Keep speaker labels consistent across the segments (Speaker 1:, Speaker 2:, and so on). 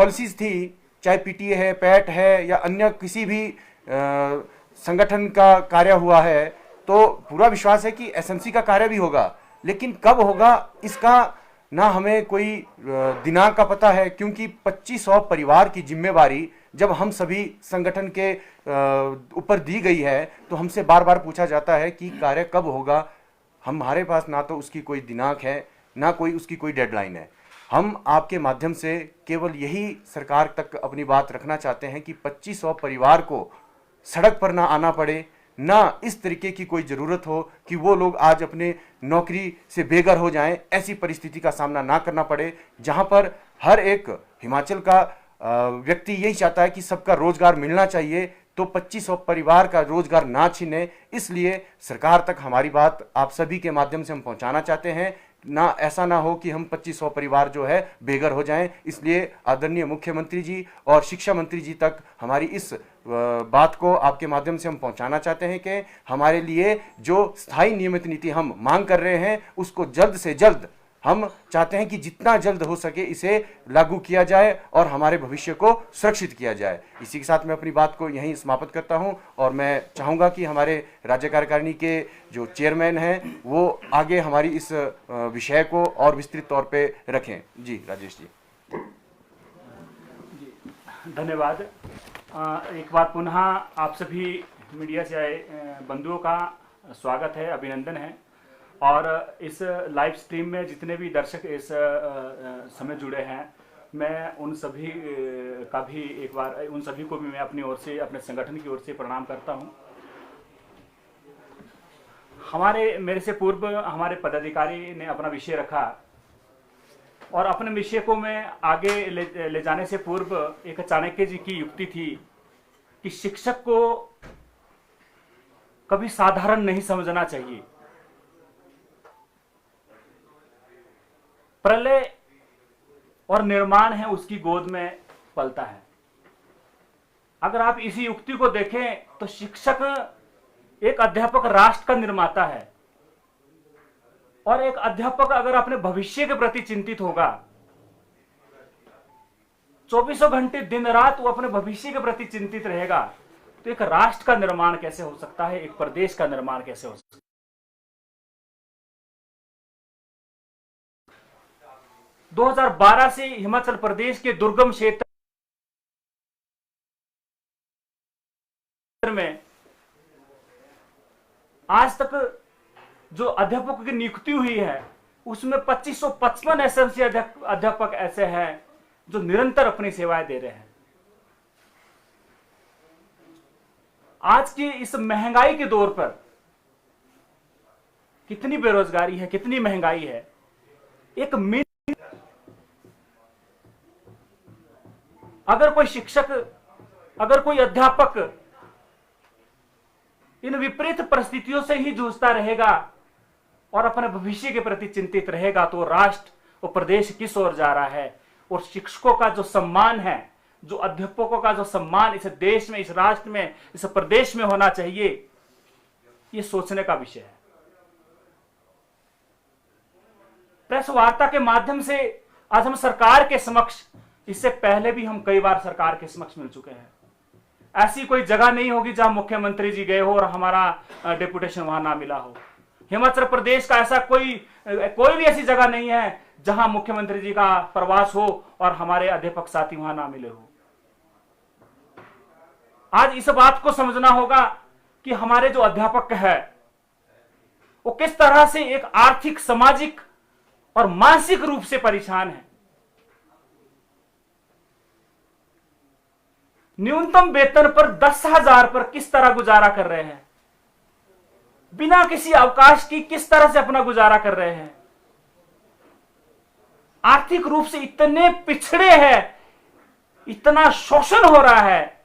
Speaker 1: Policies थी, चाहे PTA है, पैट है या अन्य किसी भी संगठन का कार्य हुआ है, तो पूरा विश्वास है कि एसएमसी का कार्य भी होगा। लेकिन कब होगा इसका ना हमें कोई दिनांक का पता है, क्योंकि 2500 परिवार की जिम्मेवारी जब हम सभी संगठन के ऊपर दी गई है, तो हमसे बार बार पूछा जाता है कि कार्य कब होगा। हमारे पास ना तो उसकी कोई दिनांक है, ना कोई उसकी कोई डेडलाइन है। हम आपके माध्यम से केवल यही सरकार तक अपनी बात रखना चाहते हैं कि 2500 परिवार को सड़क पर ना आना पड़े, ना इस तरीके की कोई ज़रूरत हो कि वो लोग आज अपने नौकरी से बेघर हो जाएं। ऐसी परिस्थिति का सामना ना करना पड़े, जहां पर हर एक हिमाचल का व्यक्ति यही चाहता है कि सबका रोजगार मिलना चाहिए, तो 2500 परिवार का रोजगार ना छीने। इसलिए सरकार तक हमारी बात आप सभी के माध्यम से हम पहुंचाना चाहते हैं, ना ऐसा ना हो कि हम 2500 परिवार जो है बेघर हो जाएं। इसलिए आदरणीय मुख्यमंत्री जी और शिक्षा मंत्री जी तक हमारी इस बात को आपके माध्यम से हम पहुंचाना चाहते हैं कि हमारे लिए जो स्थायी नियमित नीति हम मांग कर रहे हैं, उसको जल्द से जल्द हम चाहते हैं कि जितना जल्द हो सके इसे लागू किया जाए और हमारे भविष्य को सुरक्षित किया जाए। इसी के साथ मैं अपनी बात को यहीं समाप्त करता हूं और मैं चाहूँगा कि हमारे राज्य कार्यकारिणी के जो चेयरमैन हैं वो आगे हमारी इस विषय को और विस्तृत तौर पे रखें। जी राजेश जी।
Speaker 2: धन्यवाद। एक बार पुनः आप सभी मीडिया से आए बंधुओं का स्वागत है, अभिनंदन है। और इस लाइव स्ट्रीम में जितने भी दर्शक इस समय जुड़े हैं, मैं उन सभी का भी एक बार उन सभी को भी मैं अपनी ओर से, अपने संगठन की ओर से प्रणाम करता हूं। मेरे से पूर्व हमारे पदाधिकारी ने अपना विषय रखा और अपने विषय को मैं आगे ले जाने से पूर्व एक चाणक्य जी की युक्ति थी कि शिक्षक को कभी साधारण नहीं समझना चाहिए। प्रलय और निर्माण है उसकी गोद में पलता है। अगर आप इसी युक्ति को देखें तो शिक्षक, एक अध्यापक राष्ट्र का निर्माता है, और एक अध्यापक अगर अपने भविष्य के प्रति चिंतित होगा, 24 घंटे दिन रात वो अपने भविष्य के प्रति चिंतित रहेगा, तो एक राष्ट्र का निर्माण कैसे हो सकता है, एक प्रदेश का निर्माण कैसे हो सकता है। 2012 से हिमाचल प्रदेश के दुर्गम क्षेत्र में आज तक जो अध्यापकों की नियुक्ति हुई है, उसमें 2555 एसएमसी अध्यापक ऐसे हैं जो निरंतर अपनी सेवाएं दे रहे हैं। आज की इस महंगाई के दौर पर कितनी बेरोजगारी है, कितनी महंगाई है। एक अगर कोई शिक्षक, अगर कोई अध्यापक इन विपरीत परिस्थितियों से ही जूझता रहेगा और अपने भविष्य के प्रति चिंतित रहेगा, तो राष्ट्र और प्रदेश किस ओर जा रहा है। और शिक्षकों का जो सम्मान है, जो अध्यापकों का जो सम्मान इस देश में, इस राष्ट्र में, इस प्रदेश में होना चाहिए, ये सोचने का विषय है। प्रेस वार्ता के माध्यम से आज हम सरकार के समक्ष, इससे पहले भी हम कई बार सरकार के समक्ष मिल चुके हैं। ऐसी कोई जगह नहीं होगी जहां मुख्यमंत्री जी गए हो और हमारा डेपुटेशन वहां ना मिला हो। हिमाचल प्रदेश का ऐसा कोई भी ऐसी जगह नहीं है जहां मुख्यमंत्री जी का प्रवास हो और हमारे अध्यापक साथी वहां ना मिले हो। आज इस बात को समझना होगा कि हमारे जो अध्यापक है वो किस तरह से एक आर्थिक, सामाजिक और मानसिक रूप से परेशान है। न्यूनतम वेतन पर 10,000 पर किस तरह गुजारा कर रहे हैं, बिना किसी अवकाश की किस तरह से अपना गुजारा कर रहे हैं। आर्थिक रूप से इतने पिछड़े हैं, इतना शोषण हो रहा है,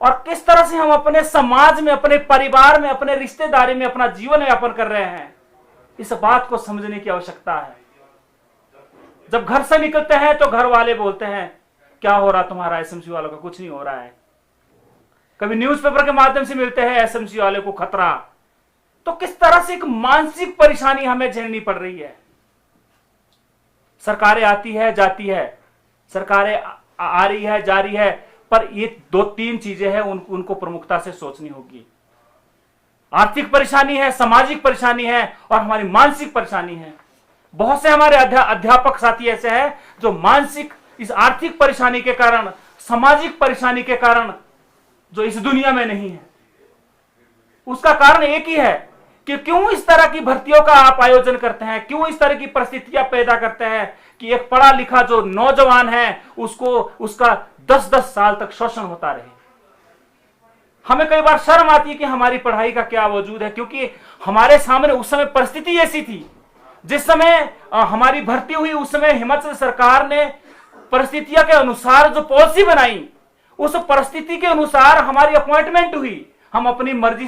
Speaker 2: और किस तरह से हम अपने समाज में, अपने परिवार में, अपने रिश्तेदारी में अपना जीवन यापन कर रहे हैं, इस बात को समझने की आवश्यकता है। जब घर से निकलते हैं तो घर वाले बोलते हैं क्या हो रहा तुम्हारा, एसएमसी वालों का कुछ नहीं हो रहा है। कभी न्यूज़पेपर के माध्यम से मिलते हैं एसएमसी वाले को खतरा। तो किस तरह से एक मानसिक परेशानी हमें झेलनी पड़ रही है। सरकारें आती है, जाती है, सरकारें आ रही है, जा रही है, पर ये 2-3 चीजें हैं उनको प्रमुखता से सोचनी होगी। आर्थिक परेशानी है, सामाजिक परेशानी है और हमारी मानसिक परेशानी है। बहुत से हमारे अध्यापक साथी ऐसे हैं जो मानसिक, इस आर्थिक परेशानी के कारण, सामाजिक परेशानी के कारण जो इस दुनिया में नहीं है। उसका कारण एक ही है कि क्यों इस तरह की भर्तियों का आप आयोजन करते हैं, क्यों इस तरह की परिस्थितियां पैदा करते हैं कि एक पढ़ा लिखा जो नौजवान है उसको उसका 10-10 साल तक शोषण होता रहे। हमें कई बार शर्म आती है कि हमारी पढ़ाई का क्या वजूद है, क्योंकि हमारे सामने उस समय परिस्थिति ऐसी थी। जिस समय हमारी भर्ती हुई उस समय हिमाचल सरकार ने परिस्थितियों के अनुसार जो पॉलिसी बनाई, उस परिस्थिति के अनुसार हमारी अपॉइंटमेंट हुई। हम अपनी मर्जी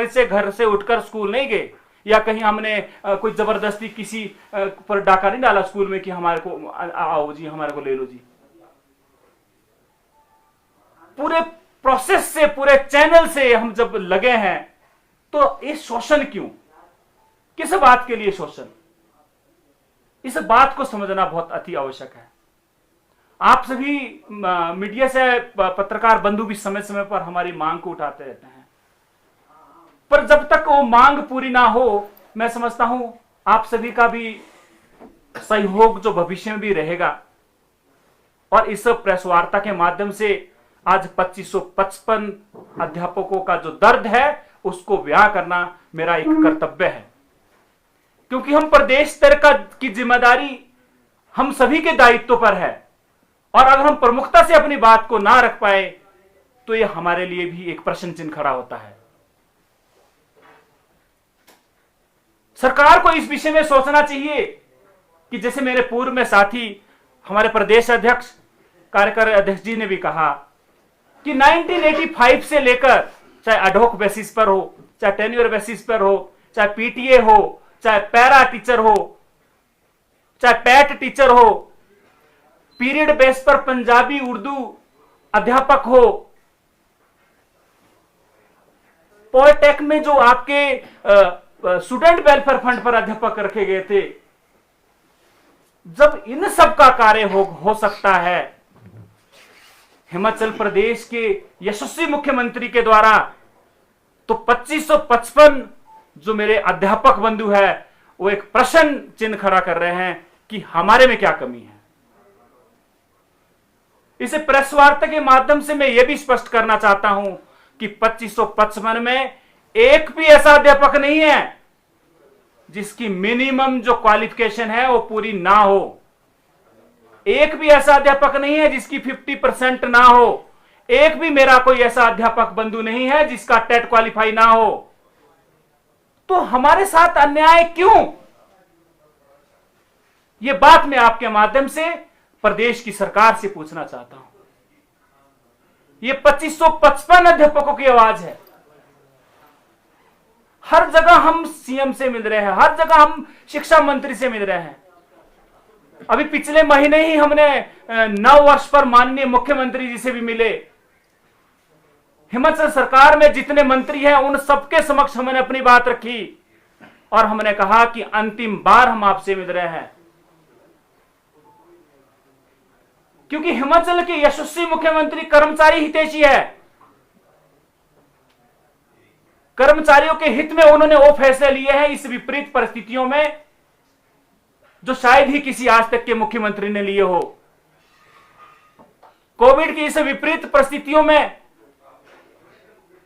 Speaker 2: से घर से उठकर स्कूल नहीं गए, या कहीं हमने कोई जबरदस्ती किसी पर डाका नहीं डाला स्कूल में कि हमारे को आओ जी, हमारे को ले लो जी। पूरे प्रोसेस से, पूरे चैनल से हम जब लगे हैं, तो ये शोषण क्यों, किस बात के लिए शोषण, इस बात को समझना बहुत अति आवश्यक है। आप सभी मीडिया से पत्रकार बंधु भी समय समय पर हमारी मांग को उठाते रहते हैं, पर जब तक वो मांग पूरी ना हो, मैं समझता हूं आप सभी का भी सहयोग जो भविष्य में भी रहेगा। और इस प्रेस वार्ता के माध्यम से आज 2555 अध्यापकों का जो दर्द है उसको बयां करना मेरा एक कर्तव्य है, क्योंकि हम प्रदेश स्तर की जिम्मेदारी हम सभी के दायित्व पर है, और अगर हम प्रमुखता से अपनी बात को ना रख पाए तो यह हमारे लिए भी एक प्रश्न चिन्ह खड़ा होता है। सरकार को इस विषय में सोचना चाहिए कि जैसे मेरे पूर्व में साथी हमारे प्रदेश अध्यक्ष, कार्यकारी अध्यक्ष जी ने भी कहा कि 1985 से लेकर, चाहे एडहॉक बेसिस पर हो, चाहे टेन्योर बेसिस पर हो, चाहे पीटीए हो, चाहे पैरा टीचर हो, चाहे पैट टीचर हो, पीरियड बेस पर पंजाबी उर्दू अध्यापक हो, पॉलिटेक में जो आपके स्टूडेंट वेलफेयर फंड पर अध्यापक रखे गए थे, जब इन सब का कार्य हो सकता है हिमाचल प्रदेश के यशस्वी मुख्यमंत्री के द्वारा, तो 2555 जो मेरे अध्यापक बंधु है वो एक प्रश्न चिन्ह खड़ा कर रहे हैं कि हमारे में क्या कमी है। इसे प्रेस वार्ता के माध्यम से मैं यह भी स्पष्ट करना चाहता हूं कि 2555 में एक भी ऐसा अध्यापक नहीं है जिसकी मिनिमम जो क्वालिफिकेशन है वो पूरी ना हो। एक भी ऐसा अध्यापक नहीं है जिसकी 50% ना हो। एक भी मेरा कोई ऐसा अध्यापक बंधु नहीं है जिसका टेट क्वालिफाई ना हो। तो हमारे साथ अन्याय क्यों? यह बात मैं आपके माध्यम से प्रदेश की सरकार से पूछना चाहता हूं। यह 2555 अध्यापकों की आवाज है। हर जगह हम सीएम से मिल रहे हैं, हर जगह हम शिक्षा मंत्री से मिल रहे हैं। अभी पिछले महीने ही हमने नव वर्ष पर माननीय मुख्यमंत्री जी से भी मिले। हिमाचल सरकार में जितने मंत्री हैं उन सबके समक्ष हमने अपनी बात रखी और हमने कहा कि अंतिम बार हम आपसे मिल रहे हैं, क्योंकि हिमाचल के यशस्वी मुख्यमंत्री कर्मचारी हितैषी है। कर्मचारियों के हित में उन्होंने वो फैसले लिए हैं इस विपरीत परिस्थितियों में जो शायद ही किसी आज तक के मुख्यमंत्री ने लिए हो। कोविड की इस विपरीत परिस्थितियों में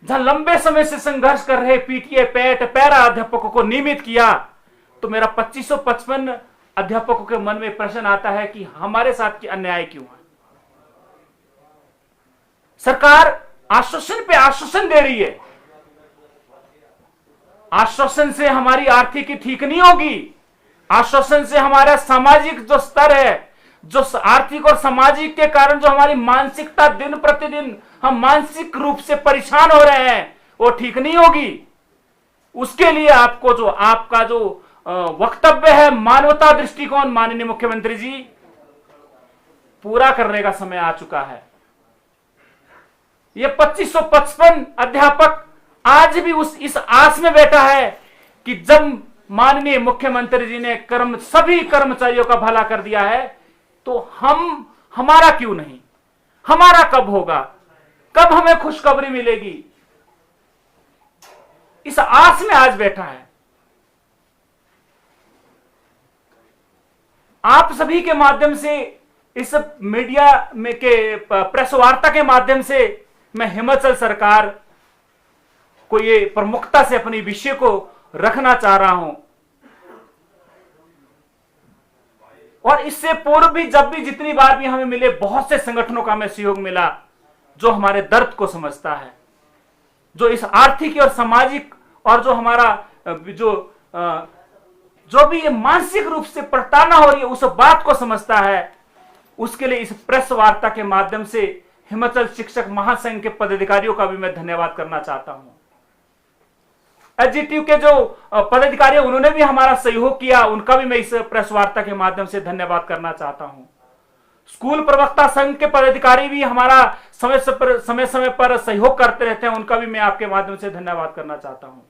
Speaker 2: जहां लंबे समय से संघर्ष कर रहे पीटीए, पैट, पैरा अध्यापकों को नियमित किया, तो मेरा 2555 अध्यापकों के मन में प्रश्न आता है कि हमारे साथ की अन्याय क्यों है। सरकार आश्वासन पे आश्वासन दे रही है। आश्वासन से हमारी आर्थिकी ठीक नहीं होगी। आश्वासन से हमारा सामाजिक जो स्तर है, जो आर्थिक और सामाजिक के कारण जो हमारी मानसिकता दिन प्रतिदिन हम मानसिक रूप से परेशान हो रहे हैं, वो ठीक नहीं होगी। उसके लिए आपको जो आपका जो वक्तव्य है, मानवता दृष्टिकोण, माननीय मुख्यमंत्री जी, पूरा करने का समय आ चुका है। ये 2555 अध्यापक आज भी इस आस में बैठा है कि जब माननीय मुख्यमंत्री जी ने सभी कर्मचारियों का भला कर दिया है तो हमारा क्यों नहीं? हमारा कब होगा? कब हमें खुशखबरी मिलेगी? इस आस में आज बैठा है। आप सभी के माध्यम से, इस मीडिया में के प्रेस वार्ता के माध्यम से मैं हिमाचल सरकार को ये प्रमुखता से अपने विषय को रखना चाह रहा हूं। और इससे पूर्व भी जब भी जितनी बार भी हमें मिले, बहुत से संगठनों का हमें सहयोग मिला जो हमारे दर्द को समझता है, जो इस आर्थिक और सामाजिक और जो हमारा जो भी ये मानसिक रूप से प्रताड़ना हो रही है उस बात को समझता है। उसके लिए इस प्रेस वार्ता के माध्यम से हिमाचल शिक्षक महासंघ के पदाधिकारियों का भी मैं धन्यवाद करना चाहता हूं। एसजीटीयू के जो पदाधिकारी उन्होंने भी हमारा सहयोग किया, उनका भी मैं इस प्रेस वार्ता के माध्यम से धन्यवाद करना चाहता हूं। स्कूल प्रवक्ता संघ के पदाधिकारी भी हमारा समय समय पर सहयोग करते रहते हैं, उनका भी मैं आपके माध्यम से धन्यवाद करना चाहता हूं।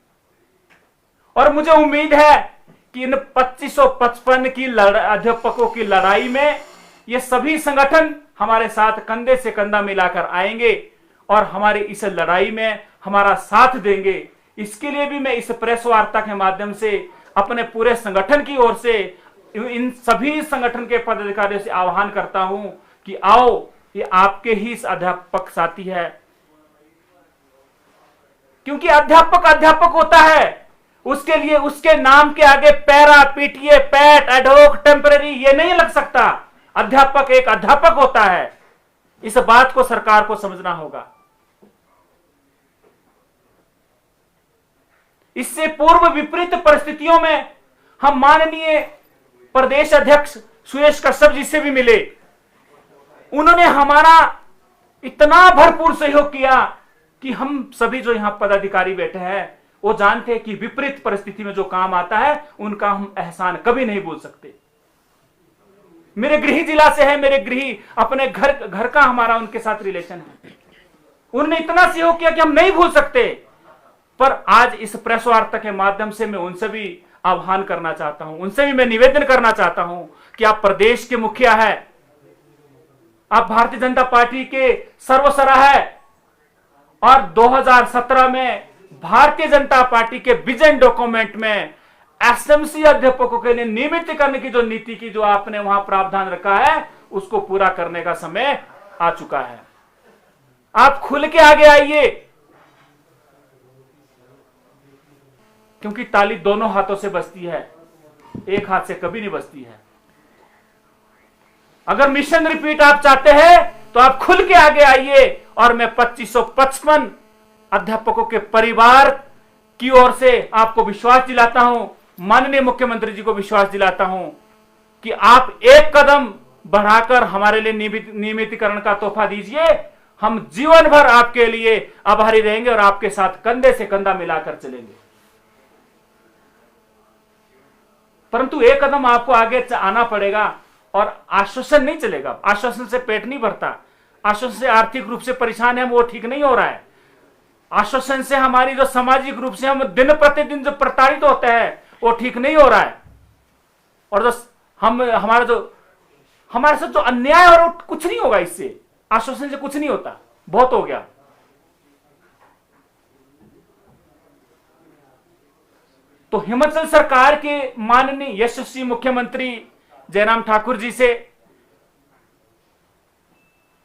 Speaker 2: और मुझे उम्मीद है कि इन 2555 की अध्यापकों की लड़ाई में ये सभी संगठन हमारे साथ कंधे से कंधा मिलाकर आएंगे और हमारी इस लड़ाई में हमारा साथ देंगे। इसके लिए भी मैं इस प्रेस वार्ता के माध्यम से अपने पूरे संगठन की ओर से इन सभी संगठन के पदाधिकारियों से आह्वान करता हूं कि आओ, ये आपके ही अध्यापक साथी है। क्योंकि अध्यापक अध्यापक होता है, उसके लिए उसके नाम के आगे पैरा, पीटीए, पैट, एडहोक, टेम्पररी ये नहीं लग सकता। अध्यापक एक अध्यापक होता है। इस बात को सरकार को समझना होगा। इससे पूर्व विपरीत परिस्थितियों में हम माननीय प्रदेश अध्यक्ष सुरेश कश्यप जी से भी मिले। उन्होंने हमारा इतना भरपूर सहयोग किया कि हम सभी जो यहां पदाधिकारी बैठे हैं वो जानते हैं कि विपरीत परिस्थिति में जो काम आता है उनका हम एहसान कभी नहीं भूल सकते। मेरे गृह जिला से है, मेरे गृह अपने घर का हमारा उनके साथ रिलेशन है। उन्होंने इतना सहयोग किया कि हम नहीं भूल सकते। पर आज इस प्रेस वार्ता के माध्यम से मैं उनसे भी आह्वान करना चाहता हूं, उनसे भी मैं निवेदन करना चाहता हूं कि आप प्रदेश के मुखिया है, आप भारतीय जनता पार्टी के सर्वसरा है और 2017 में भारतीय जनता पार्टी के विजन डॉक्यूमेंट में एसएमसी अध्यापकों के लिए नियमित करने की जो नीति की जो आपने वहां प्रावधान रखा है उसको पूरा करने का समय आ चुका है। आप खुल के आगे आइए, क्योंकि ताली दोनों हाथों से बजती है, एक हाथ से कभी नहीं बजती है। अगर मिशन रिपीट आप चाहते हैं तो आप खुल के आगे आइए और मैं 2555 अध्यापकों के परिवार की ओर से आपको विश्वास दिलाता हूं, माननीय मुख्यमंत्री जी को विश्वास दिलाता हूं कि आप एक कदम बढ़ाकर हमारे लिए नियमितीकरण का तोहफा दीजिए। हम जीवन भर आपके लिए आभारी रहेंगे और आपके साथ कंधे से कंधा मिलाकर चलेंगे। परंतु एक कदम आपको आगे आना पड़ेगा और आश्वासन नहीं चलेगा। आश्वासन से पेट नहीं भरता, आश्वासन से आर्थिक रूप से परेशान है वो ठीक नहीं हो रहा है। आश्वासन से हमारी जो सामाजिक रूप से हम दिन प्रतिदिन जो प्रताड़ित होते हैं वो ठीक नहीं हो रहा है। और जो हमारे साथ जो अन्याय और कुछ नहीं होगा, इससे आश्वासन से कुछ नहीं होता, बहुत हो गया। तो हिमाचल सरकार के माननीय यशस्वी मुख्यमंत्री जयराम ठाकुर जी से,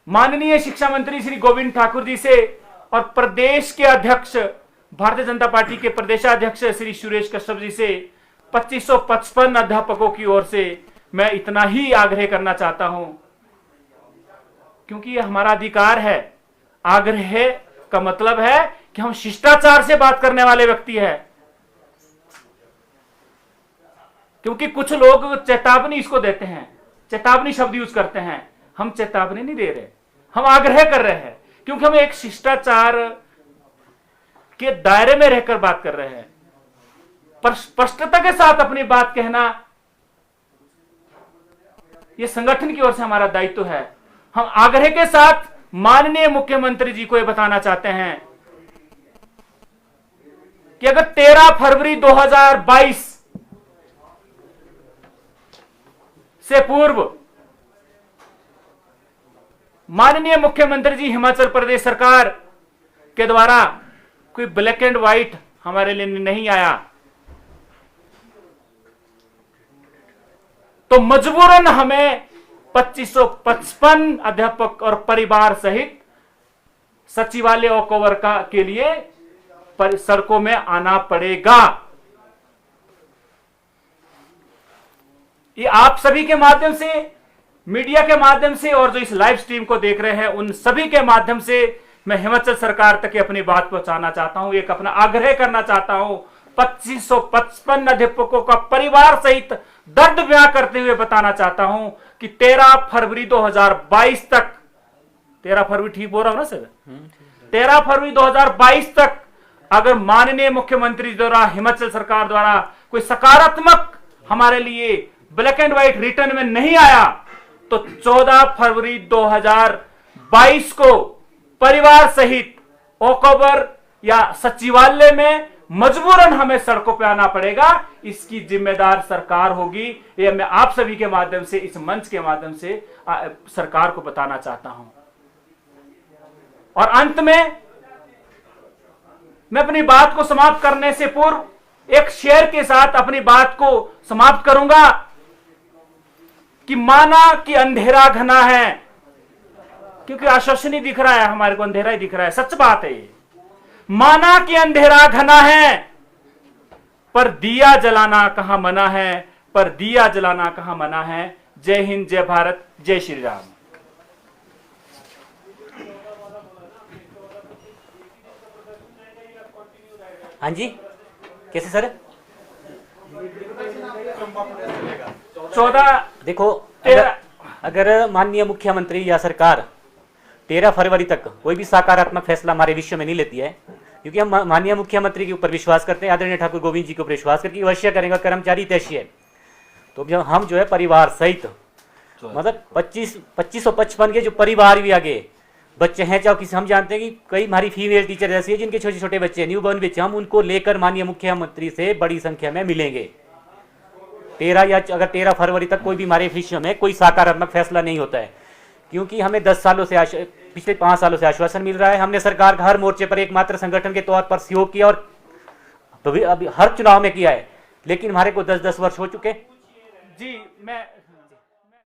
Speaker 2: माननीय शिक्षा मंत्री श्री गोविंद ठाकुर जी से और प्रदेश के अध्यक्ष भारतीय जनता पार्टी के प्रदेशाध्यक्ष श्री सुरेश कश्यप जी से 2555 अध्यापकों की ओर से मैं इतना ही आग्रह करना चाहता हूं, क्योंकि ये हमारा अधिकार है। आग्रह का मतलब है कि हम शिष्टाचार से बात करने वाले व्यक्ति हैं। क्योंकि कुछ लोग चेतावनी इसको देते हैं, चेतावनी शब्द यूज करते हैं। हम चेतावनी नहीं दे रहे, हम आग्रह कर रहे हैं, क्योंकि हम एक शिष्टाचार के दायरे में रहकर बात कर रहे हैं। पर स्पष्टता के साथ अपनी बात कहना यह संगठन की ओर से हमारा दायित्व है। हम आग्रह के साथ माननीय मुख्यमंत्री जी को यह बताना चाहते हैं कि अगर 13 फरवरी 2022 से पूर्व माननीय मुख्यमंत्री जी हिमाचल प्रदेश सरकार के द्वारा कोई ब्लैक एंड व्हाइट हमारे लिए नहीं आया, तो मजबूरन हमें 2555 अध्यापक और परिवार सहित सचिवालय ओकओवर के लिए सड़कों में आना पड़ेगा। ये आप सभी के माध्यम से, मीडिया के माध्यम से और जो इस लाइव स्ट्रीम को देख रहे हैं उन सभी के माध्यम से मैं हिमाचल सरकार तक अपनी बात पहुंचाना चाहता हूं, एक अपना आग्रह करना चाहता हूं। 2555 अध्यापकों का परिवार सहित दर्द बयां करते हुए बताना चाहता हूं कि 13 फरवरी 2022 तक, 13 फरवरी ठीक बोल रहा हूं ना सर, 13 फरवरी 2022 तक अगर माननीय मुख्यमंत्री द्वारा, हिमाचल सरकार द्वारा कोई सकारात्मक हमारे लिए ब्लैक एंड व्हाइट रिटर्न में नहीं आया, तो 14 फरवरी 2022 को परिवार सहित ओकओवर या सचिवालय में मजबूरन हमें सड़कों पे आना पड़ेगा। इसकी जिम्मेदार सरकार होगी। यह मैं आप सभी के माध्यम से, इस मंच के माध्यम से सरकार को बताना चाहता हूं। और अंत में मैं अपनी बात को समाप्त करने से पूर्व एक शेर के साथ अपनी बात को समाप्त करूंगा कि माना कि अंधेरा घना है, क्योंकि आश्वासन ही दिख रहा है, हमारे को अंधेरा ही दिख रहा है, सच बात है। माना कि अंधेरा घना है, पर दिया जलाना कहां मना है, पर दिया जलाना कहां मना है। जय हिंद, जय भारत, जय श्री राम।
Speaker 3: हाँ जी, कैसे सर?
Speaker 2: 14
Speaker 3: देखो, अगर माननीय मुख्यमंत्री या सरकार 13 फरवरी तक कोई भी सकारात्मक फैसला हमारे विषय में नहीं लेती है, क्योंकि हम माननीय मुख्यमंत्री के ऊपर विश्वास करते हैं, आदरणीय ठाकुर गोविंद जी के ऊपर विश्वास करके अवश्य करेंगे, कर्मचारी तैशी है। तो जब हम जो है परिवार सहित, मतलब 2555 के जो परिवार भी आगे बच्चे हैं, चाहे किसी, हम जानते हैं कि कई हमारी फीमेल टीचर ऐसी है जिनके छोटे छोटे बच्चे, न्यू बॉर्न बच्चे, हम उनको लेकर माननीय मुख्यमंत्री से बड़ी संख्या में मिलेंगे। 13 फरवरी तक कोई भी हमारे विषय में कोई सकारात्मक फैसला नहीं होता है, क्योंकि हमें 10 सालों से, पिछले 5 सालों से आश्वासन मिल रहा है। हमने सरकार का हर मोर्चे पर एकमात्र संगठन के तौर पर सहयोग किया और अभी हर चुनाव में किया है, लेकिन हमारे को 10-10 वर्ष हो चुके।
Speaker 2: जी, मैं